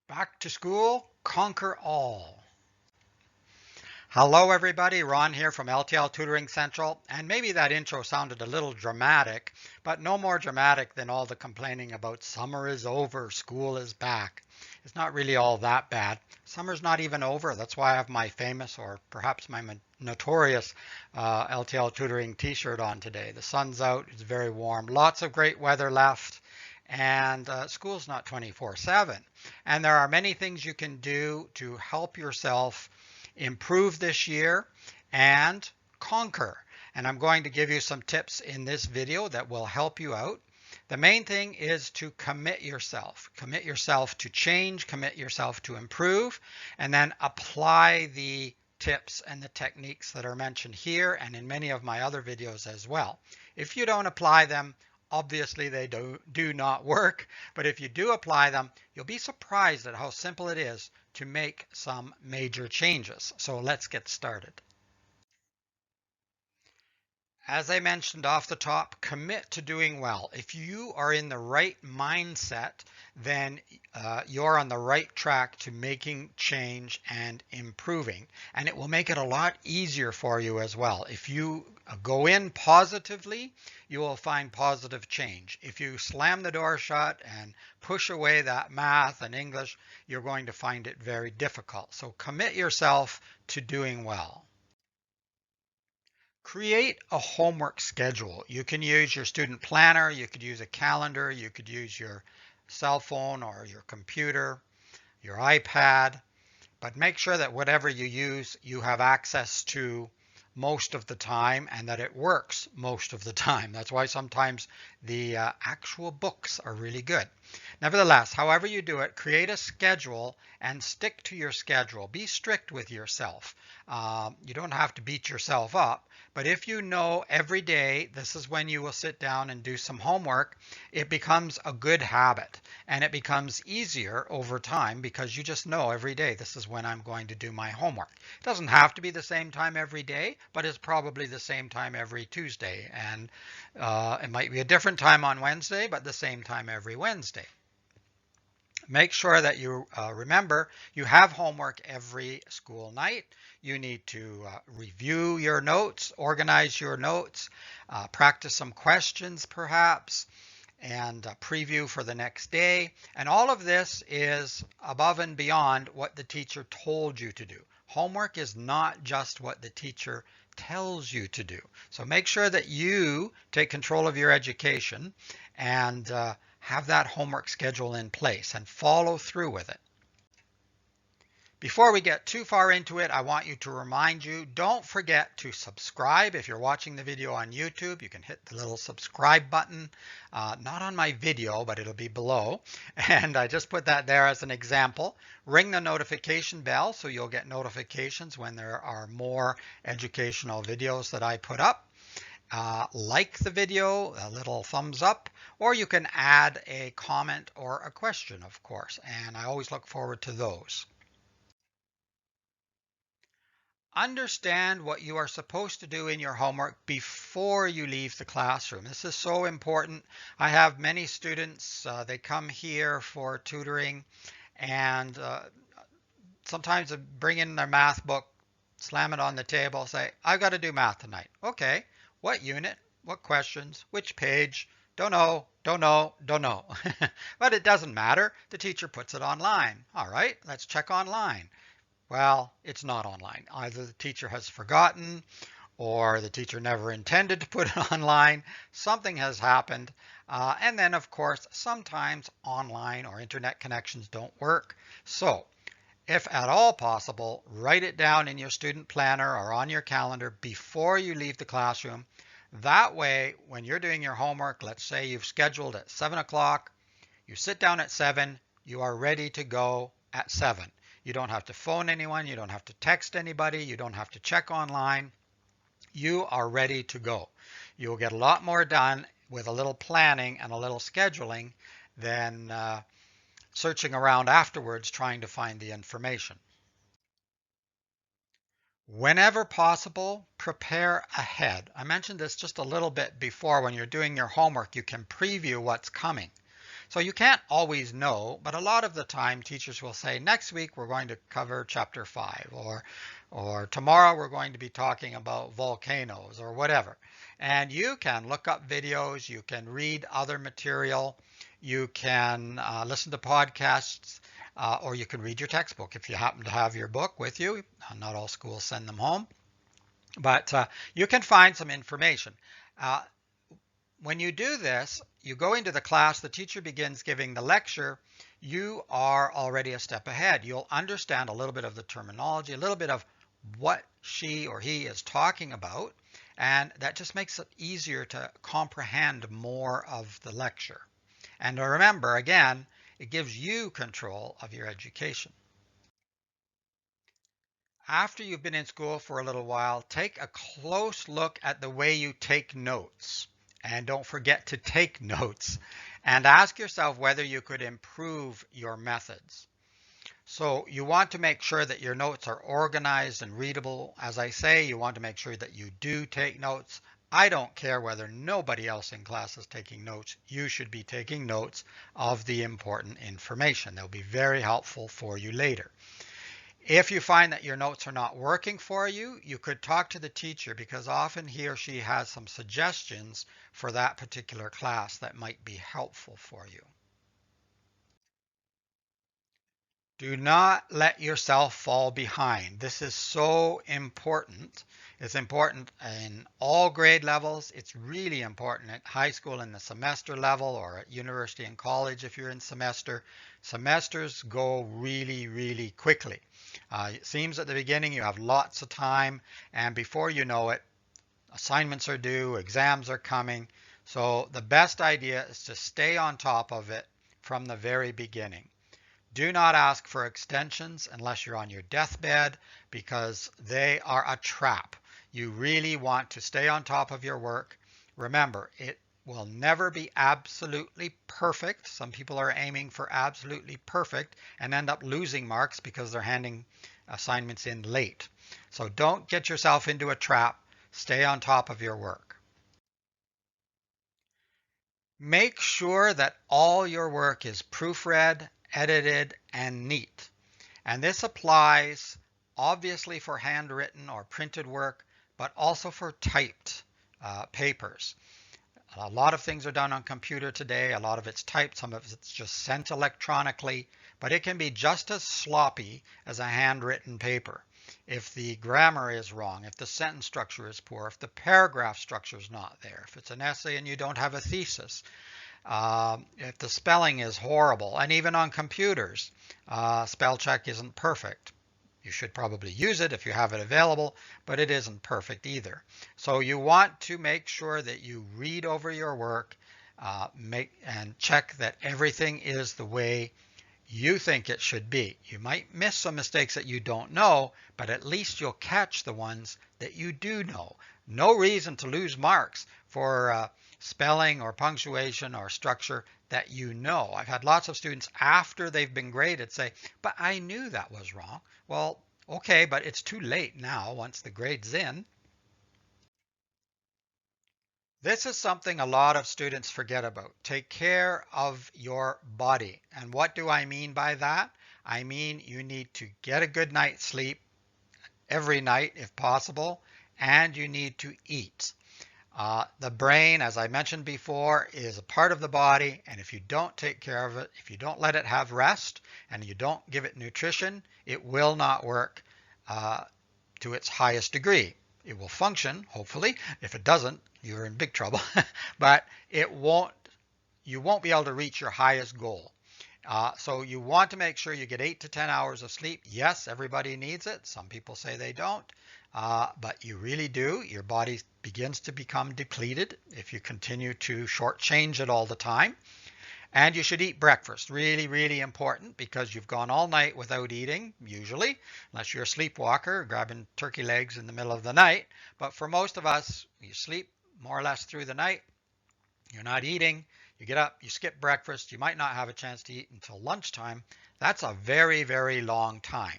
Back to school, conquer all. Hello everybody, Ron here from L.T.L Tutoring Central, and maybe that intro sounded a little dramatic, but no more dramatic than all the complaining about summer is over, school is back. It's not really all that bad. Summer's not even over. That's why I have my famous, or perhaps my notorious, L.T.L Tutoring t-shirt on today. The sun's out, it's very warm, lots of great weather left, and school's not 24/7. And there are many things you can do to help yourself improve this year and conquer. And I'm going to give you some tips in this video that will help you out. The main thing is to commit yourself. Commit yourself to change, commit yourself to improve, and then apply the tips and the techniques that are mentioned here and in many of my other videos as well. If you don't apply them, obviously they do not work, but if you do apply them, you'll be surprised at how simple it is to make some major changes. So let's get started. As I mentioned off the top, commit to doing well. If you are in the right mindset, then you're on the right track to making change and improving. And it will make it a lot easier for you as well. If you go in positively, you will find positive change. If you slam the door shut and push away that math and English, you're going to find it very difficult. So commit yourself to doing well. Create a homework schedule. You can use your student planner, you could use a calendar, you could use your cell phone or your computer, your iPad, but make sure that whatever you use, you have access to most of the time and that it works most of the time. That's why sometimes the actual books are really good. Nevertheless, however you do it, create a schedule and stick to your schedule. Be strict with yourself. You don't have to beat yourself up, but if you know every day this is when you will sit down and do some homework, it becomes a good habit and it becomes easier over time because you just know every day this is when I'm going to do my homework. It doesn't have to be the same time every day, but it's probably the same time every Tuesday, and it might be a different time on Wednesday, but the same time every Wednesday. Make sure that you remember you have homework every school night. You need to review your notes, organize your notes, practice some questions perhaps, and preview for the next day. And all of this is above and beyond what the teacher told you to do. Homework is not just what the teacher tells you to do. So make sure that you take control of your education and have that homework schedule in place and follow through with it. Before we get too far into it, I want you to remind you, don't forget to subscribe. If you're watching the video on YouTube, you can hit the little subscribe button, not on my video, but it'll be below. And I just put that there as an example. Ring the notification bell so you'll get notifications when there are more educational videos that I put up. Like the video, a little thumbs up, or you can add a comment or a question, of course, and I always look forward to those. Understand what you are supposed to do in your homework before you leave the classroom. This is so important. I have many students, they come here for tutoring, and sometimes they bring in their math book, slam it on the table, say, I've got to do math tonight. Okay, what unit? What questions? Which page? Don't know, don't know, don't know. But it doesn't matter. The teacher puts it online. All right, let's check online. Well, it's not online. Either the teacher has forgotten or the teacher never intended to put it online. Something has happened. And then, of course, sometimes online or internet connections don't work. So if at all possible, write it down in your student planner or on your calendar before you leave the classroom. That way, when you're doing your homework, let's say you've scheduled at 7 o'clock, you sit down at 7, you are ready to go at 7. You don't have to phone anyone, you don't have to text anybody, you don't have to check online. You are ready to go. You will get a lot more done with a little planning and a little scheduling than searching around afterwards trying to find the information. Whenever possible, prepare ahead. I mentioned this just a little bit before. When you're doing your homework, you can preview what's coming. So you can't always know, but a lot of the time teachers will say, next week we're going to cover chapter 5, or tomorrow we're going to be talking about volcanoes or whatever. And you can look up videos, you can read other material, you can listen to podcasts, or you can read your textbook if you happen to have your book with you. Not all schools send them home, but you can find some information. Uh, when you do this, you go into the class, the teacher begins giving the lecture, you are already a step ahead. You'll understand a little bit of the terminology, a little bit of what she or he is talking about, and that just makes it easier to comprehend more of the lecture. And remember, again, it gives you control of your education. After you've been in school for a little while, take a close look at the way you take notes. And don't forget to take notes. And ask yourself whether you could improve your methods. So you want to make sure that your notes are organized and readable. As I say, you want to make sure that you do take notes. I don't care whether nobody else in class is taking notes. You should be taking notes of the important information. They'll be very helpful for you later. If you find that your notes are not working for you, you could talk to the teacher, because often he or she has some suggestions for that particular class that might be helpful for you. Do not let yourself fall behind. This is so important. It's important in all grade levels. It's really important at high school in the semester level, or at university and college if you're in semester. Semesters go really, really quickly. It seems at the beginning you have lots of time, and before you know it, assignments are due, exams are coming. So the best idea is to stay on top of it from the very beginning. Do not ask for extensions unless you're on your deathbed, because they are a trap. You really want to stay on top of your work. Remember, it will never be absolutely perfect. Some people are aiming for absolutely perfect and end up losing marks because they're handing assignments in late. So don't get yourself into a trap. Stay on top of your work. Make sure that all your work is proofread, edited, and neat. And this applies obviously for handwritten or printed work, but also for typed papers. A lot of things are done on computer today. A lot of it's typed. Some of it's just sent electronically, but it can be just as sloppy as a handwritten paper. If the grammar is wrong, if the sentence structure is poor, if the paragraph structure is not there, if it's an essay and you don't have a thesis, if the spelling is horrible, and even on computers, spell check isn't perfect. You should probably use it if you have it available, but it isn't perfect either. So you want to make sure that you read over your work, and check that everything is the way you think it should be. You might miss some mistakes that you don't know, but at least you'll catch the ones that you do know. No reason to lose marks for spelling or punctuation or structure that you know. I've had lots of students after they've been graded say, but I knew that was wrong. Well, okay, but it's too late now once the grade's in. This is something a lot of students forget about. Take care of your body. And what do I mean by that? I mean you need to get a good night's sleep every night if possible, and you need to eat. The brain, as I mentioned before, is a part of the body, and if you don't take care of it, if you don't let it have rest, and you don't give it nutrition, it will not work to its highest degree. It will function, hopefully. If it doesn't, you're in big trouble. But you won't be able to reach your highest goal. So you want to make sure you get 8 to 10 hours of sleep. Yes, everybody needs it. Some people say they don't, but you really do. Your body begins to become depleted if you continue to shortchange it all the time. And you should eat breakfast. Really, really important, because you've gone all night without eating, usually, unless you're a sleepwalker, grabbing turkey legs in the middle of the night. But for most of us, you sleep more or less through the night. You're not eating. You get up, you skip breakfast. You might not have a chance to eat until lunchtime. That's a very, very long time.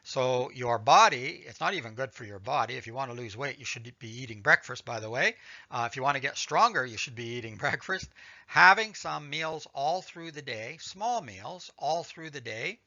So your body, it's not even good for your body. If you want to lose weight, you should be eating breakfast, by the way. If you want to get stronger, you should be eating breakfast. Having some meals all through the day, small meals all through the day,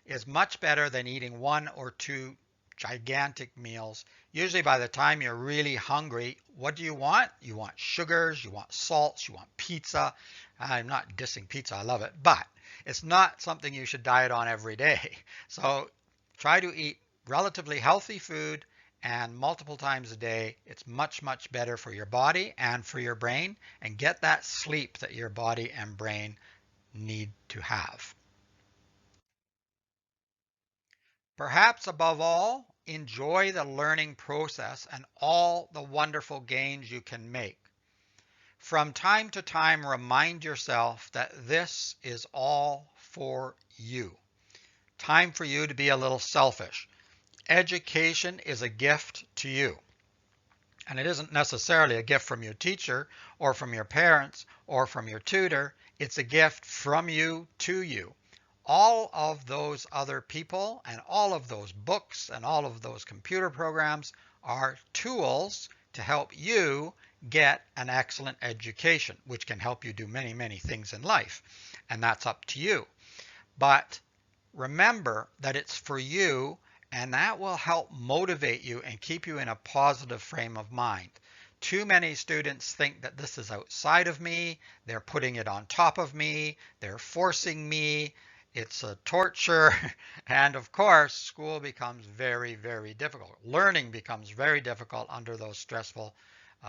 is much better than eating one or two gigantic meals. Usually by the time you're really hungry, what do you want? You want sugars, you want salts, you want pizza. I'm not dissing pizza, I love it, but it's not something you should diet on every day. So try to eat relatively healthy food and multiple times a day. It's much, much better for your body and for your brain, and get that sleep that your body and brain need to have. Perhaps above all, enjoy the learning process and all the wonderful gains you can make. From time to time, remind yourself that this is all for you. Time for you to be a little selfish. Education is a gift to you. And it isn't necessarily a gift from your teacher or from your parents or from your tutor. It's a gift from you to you. All of those other people and all of those books and all of those computer programs are tools to help you get an excellent education, which can help you do many, many things in life. And that's up to you. But remember that it's for you, and that will help motivate you and keep you in a positive frame of mind. Too many students think that this is outside of me, they're putting it on top of me, they're forcing me, it's a torture, and of course, school becomes very, very difficult. Learning becomes very difficult under those stressful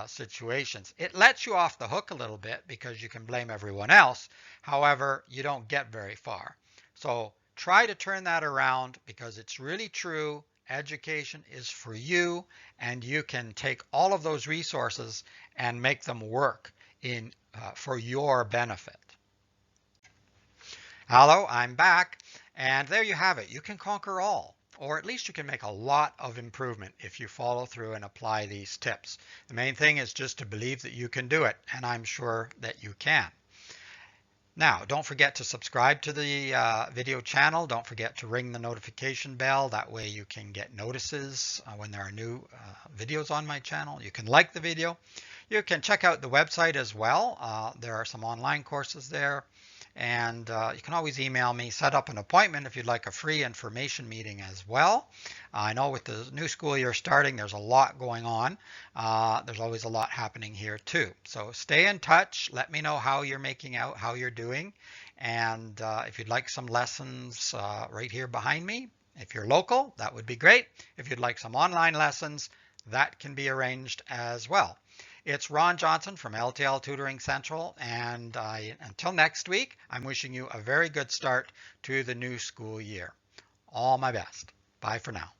situations. It lets you off the hook a little bit because you can blame everyone else. However, you don't get very far. So try to turn that around, because it's really true. Education is for you, and you can take all of those resources and make them work for your benefit. Hello, I'm back, and there you have it. You can conquer all, or at least you can make a lot of improvement if you follow through and apply these tips. The main thing is just to believe that you can do it, and I'm sure that you can. Now, don't forget to subscribe to the video channel. Don't forget to ring the notification bell. That way you can get notices when there are new videos on my channel. You can like the video. You can check out the website as well. There are some online courses there. And you can always email me, set up an appointment if you'd like a free information meeting as well. I know with the new school year starting, there's a lot going on. There's always a lot happening here too. So stay in touch. Let me know how you're making out, how you're doing. And if you'd like some lessons right here behind me, if you're local, that would be great. If you'd like some online lessons, that can be arranged as well. It's Ron Johnson from L.T.L Tutoring Central, and until next week, I'm wishing you a very good start to the new school year. All my best. Bye for now.